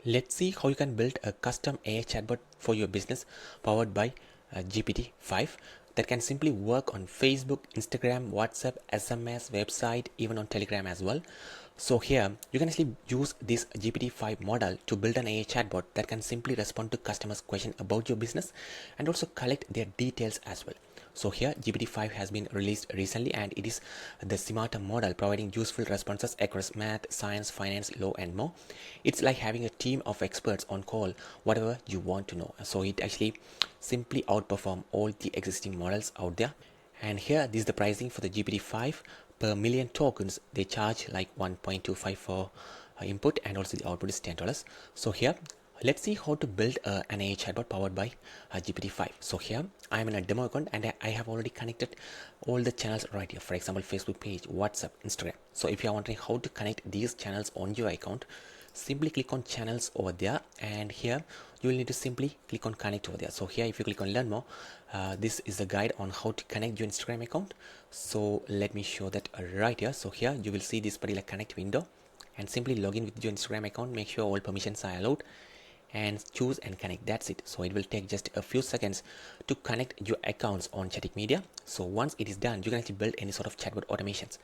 Let's see how you can build a custom AI chatbot for your business powered by GPT-5 that can simply work on Facebook, Instagram, WhatsApp, SMS, website, even on Telegram as well. So here you can actually use this GPT-5 model to build an AI chatbot that can simply respond to customers' questions about your business and also collect their details as well. So here GPT-5 has been released recently and it is the smarter model providing useful responses across math, science, finance, law and more. It's like having a team of experts on call, whatever you want to know. So it actually simply outperforms all the existing models out there. And here this is the pricing for the GPT-5 per million tokens. They charge like 1.25 for input and also the output is $10. So here let's see how to build an AI chatbot powered by GPT-5. So here I am in a demo account and I have already connected all the channels right here. For example, Facebook page, WhatsApp, Instagram. So if you are wondering how to connect these channels on your account, simply click on channels over there, and here you will need to simply click on connect over there. So here if you click on learn more, this is the guide on how to connect your Instagram account. So let me show that right here. So here you will see this particular connect window and simply log in with your Instagram account. Make sure all permissions are allowed and choose and connect. That's it. So it will take just a few seconds to connect your accounts on Chatic Media. So once it is done, you can actually build any sort of chatbot automations.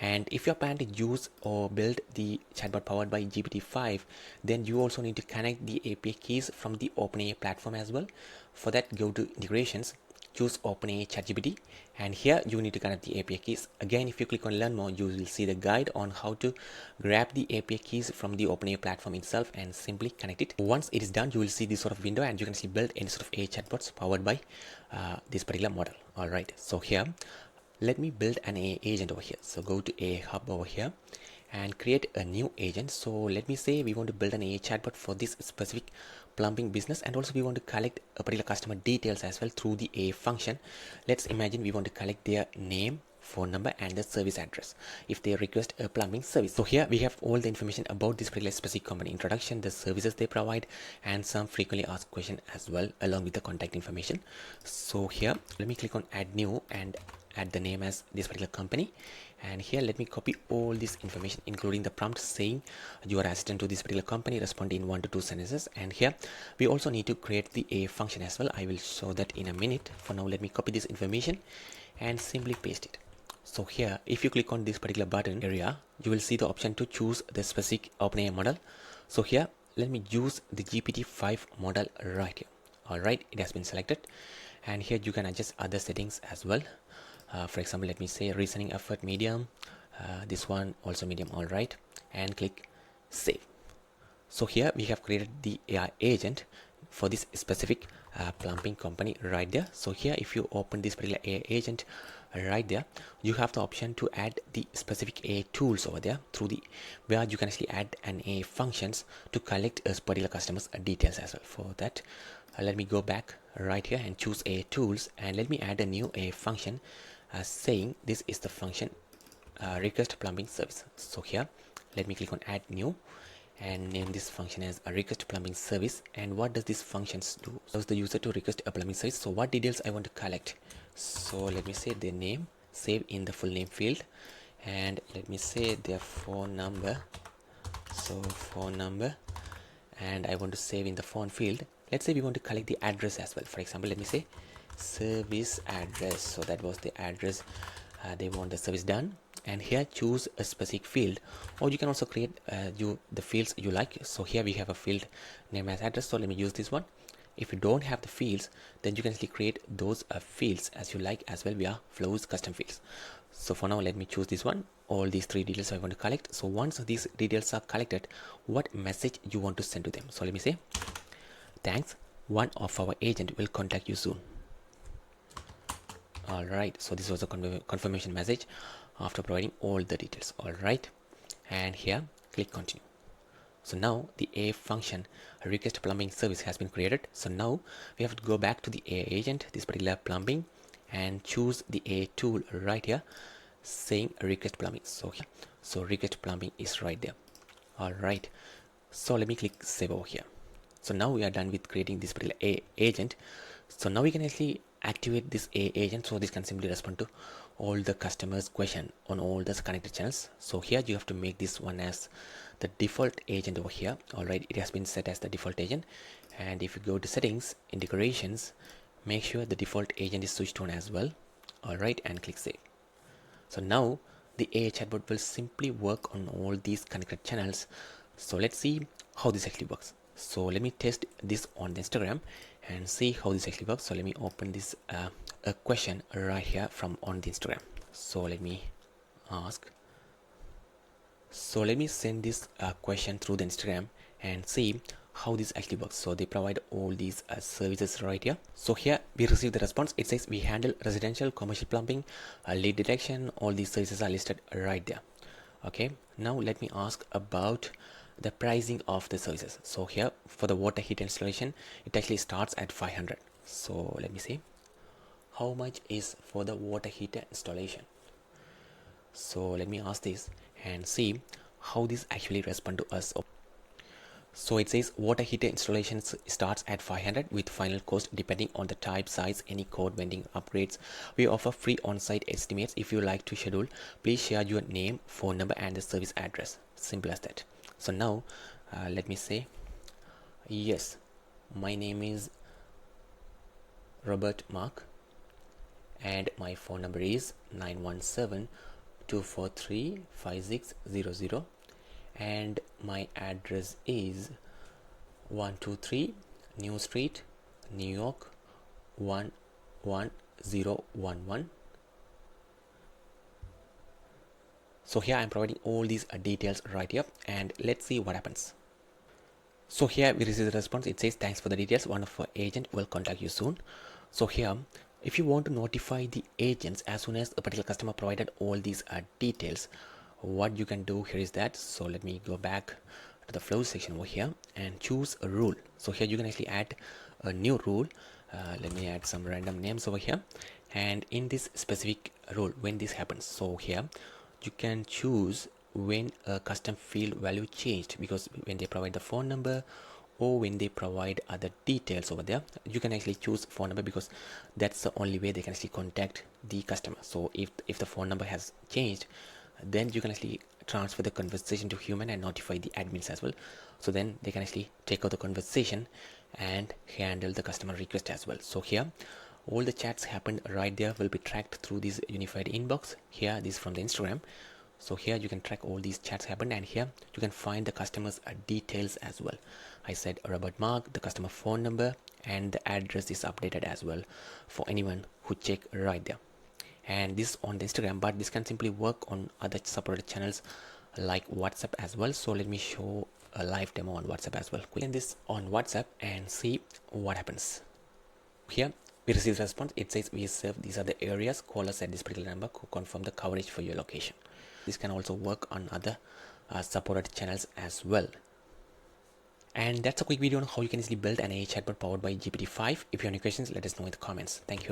And if you're planning to use or build the chatbot powered by GPT-5, then you also need to connect the API keys from the OpenAI platform as well. For that, go to integrations, choose OpenAI ChatGPT, and here you need to connect the API keys. Again, if you click on learn more, you will see the guide on how to grab the API keys from the OpenAI platform itself and simply connect it. Once it is done, you will see this sort of window and you can see build any sort of AI chatbots powered by this particular model. All right, so here let me build an AI agent over here. So go to AI Hub over here and create a new agent. So let me say we want to build an AI chatbot for this specific plumbing business, and also we want to collect a particular customer details as well through the AI function. Let's imagine we want to collect their name, phone number and the service address if they request a plumbing service. So here we have all the information about this particular specific company: introduction, the services they provide, and some frequently asked questions as well, along with the contact information. So here let me click on add new and add the name as this particular company, and here let me copy all this information including the prompt saying you are assistant to this particular company, respond in 1 to 2 sentences. And here we also need to create the A function as well. I will show that in a minute. For now, let me copy this information and simply paste it. So here if you click on this particular button area, you will see the option to choose the specific OpenAI model. So here let me use the GPT-5 model right here. All right, it has been selected, and here you can adjust other settings as well. For example, let me say reasoning effort medium, this one also medium. All right, and click save. So here we have created the AI agent for this specific plumbing company right there. So here if you open this particular AI agent right there, you have the option to add the specific AI tools over there through the where you can actually add an AI functions to collect a particular customer's details as well. For that, let me go back right here and choose AI tools, and let me add a new AI function saying this is the function request plumbing service. So here let me click on add new and name this function as a request plumbing service. And what does this functions do? Allows the user to request a plumbing service. So what details I want to collect? So let me say their name, save in the full name field, and let me say their phone number. So phone number, and I want to save in the phone field. Let's say we want to collect the address as well. For example, let me say service address. So that was the address they want the service done, and here choose a specific field, or you can also create the fields you like. So here we have a field name as address, so let me use this one. If you don't have the fields, then you can actually create those fields as you like as well via flows custom fields. So for now, let me choose this one. All these three details I want to collect. So once these details are collected, what message you want to send to them? So let me say thanks, one of our agent will contact you soon. All right, so this was a confirmation message after providing all the details. All right, and here click continue. So now the AI function request plumbing service has been created. So now we have to go back to the AI agent, this particular plumbing, and choose the AI tool right here saying request plumbing. So request plumbing is right there. All right, so let me click save over here. So now we are done with creating this particular AI agent. So now we can actually activate this AI agent, so this can simply respond to all the customers' question on all the connected channels. So here you have to make this one as the default agent over here. All right, it has been set as the default agent. And if you go to settings, integrations, make sure the default agent is switched on as well. All right, and click save. So now the AI chatbot will simply work on all these connected channels. So let's see how this actually works. So let me test this on the Instagram and see how this actually works. So let me open this a question right here from on the Instagram. So let me ask. So let me send this question through the Instagram and see how this actually works. So they provide all these services right here. So here we receive the response. It says we handle residential, commercial plumbing, leak detection. All these services are listed right there. Okay, now let me ask about the pricing of the services. So here for the water heater installation, it actually starts at 500. So let me see how much is for the water heater installation. So let me ask this and see how this actually respond to us. So it says water heater installations starts at 500 with final cost depending on the type, size, any code, vending upgrades. We offer free on-site estimates. If you like to schedule, please share your name, phone number and the service address. Simple as that. So now let me say yes, my name is Robert Mark and my phone number is 917-243-5600 and my address is 123 New Street, New York 11011. So here I'm providing all these details right here and let's see what happens. So here we receive the response. It says thanks for the details, one of our agent will contact you soon. So here if you want to notify the agents as soon as a particular customer provided all these details, what you can do here is that, so let me go back to the flow section over here and choose a rule. So here you can actually add a new rule. Let me add some random names over here, and in this specific rule when this happens, so here you can choose when a custom field value changed, because when they provide the phone number or when they provide other details over there, you can actually choose phone number because that's the only way they can actually contact the customer. So if the phone number has changed, then you can actually transfer the conversation to human and notify the admins as well, so then they can actually take out the conversation and handle the customer request as well. So here all the chats happened right there will be tracked through this unified inbox. Here this is from the Instagram. So here you can track all these chats happened, and here you can find the customer's details as well. I said Robert Mark, the customer phone number and the address is updated as well for anyone who check right there. And this on the Instagram, but this can simply work on other supported channels like WhatsApp as well. So let me show a live demo on WhatsApp as well. Click this on WhatsApp and see what happens. Here we receive a response. It says we serve these are the areas, call us at this particular number to confirm the coverage for your location. This can also work on other supported channels as well. And that's a quick video on how you can easily build an AI chatbot powered by GPT-5. If you have any questions, let us know in the comments. Thank you.